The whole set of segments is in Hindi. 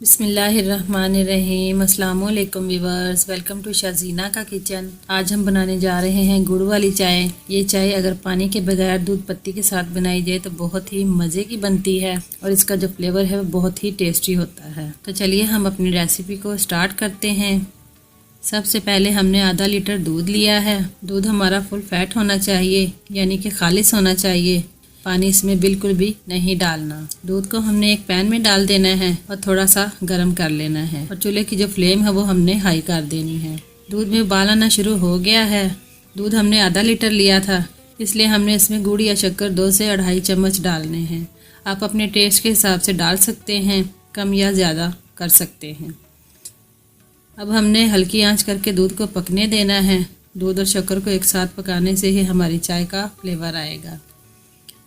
बिस्मिल्लाहिर्रहमानिर्रहीम। अस्सलाम वालेकुम व्यूअर्स, वेलकम टू शाज़ीना का किचन। आज हम बनाने जा रहे हैं गुड़ वाली चाय। ये चाय अगर पानी के बगैर दूध पत्ती के साथ बनाई जाए तो बहुत ही मज़े की बनती है और इसका जो फ्लेवर है वो बहुत ही टेस्टी होता है। तो चलिए हम अपनी रेसिपी को स्टार्ट करते हैं। सबसे पहले हमने आधा लीटर दूध लिया है। दूध हमारा फुल फैट होना चाहिए, यानी कि खालिस होना चाहिए। पानी इसमें बिल्कुल भी नहीं डालना। दूध को हमने एक पैन में डाल देना है और थोड़ा सा गर्म कर लेना है और चूल्हे की जो फ्लेम है वो हमने हाई कर देनी है। दूध में उबाल आना शुरू हो गया है। दूध हमने आधा लीटर लिया था, इसलिए हमने इसमें गुड़ या शक्कर 2 से 2.5 चम्मच डालने हैं। आप अपने टेस्ट के हिसाब से डाल सकते हैं, कम या ज़्यादा कर सकते हैं। अब हमने हल्की आंच करके दूध को पकने देना है। दूध और शक्कर को एक साथ पकाने से ही हमारी चाय का फ्लेवर आएगा।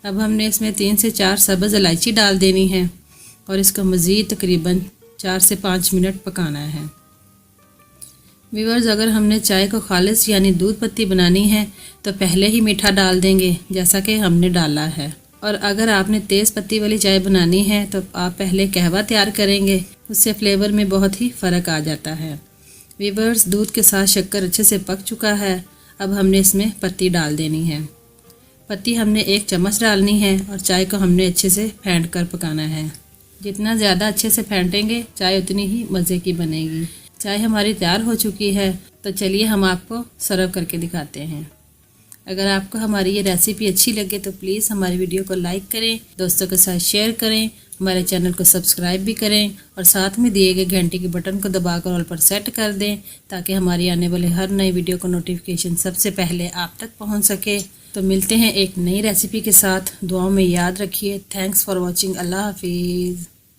अब हमने इसमें 3 से 4 सब्ज़ इलायची डाल देनी है और इसको मज़ीद तकरीबन 4 से 5 मिनट पकाना है। व्यूअर्स, अगर हमने चाय को खालिस यानी दूध पत्ती बनानी है तो पहले ही मीठा डाल देंगे जैसा कि हमने डाला है, और अगर आपने तेज़ पत्ती वाली चाय बनानी है तो आप पहले कहवा तैयार करेंगे, उससे फ्लेवर में बहुत ही फ़र्क आ जाता है। व्यूअर्स, दूध के साथ शक्कर अच्छे से पक चुका है। अब हमने इसमें पत्ती डाल देनी है। पत्ती हमने 1 चम्मच डालनी है और चाय को हमने अच्छे से फेंट कर पकाना है। जितना ज़्यादा अच्छे से फेंटेंगे चाय उतनी ही मज़े की बनेगी। चाय हमारी तैयार हो चुकी है, तो चलिए हम आपको सर्व करके दिखाते हैं। अगर आपको हमारी ये रेसिपी अच्छी लगे तो प्लीज़ हमारी वीडियो को लाइक करें, दोस्तों के साथ शेयर करें, हमारे चैनल को सब्सक्राइब भी करें और साथ में दिए गए घंटे के बटन को दबाकर ऑल पर सेट कर दें ताकि हमारी आने वाले हर नई वीडियो को नोटिफिकेशन सबसे पहले आप तक पहुंच सके। तो मिलते हैं एक नई रेसिपी के साथ। दुआओं में याद रखिए। Thanks for watching. अल्लाह हाफिज़।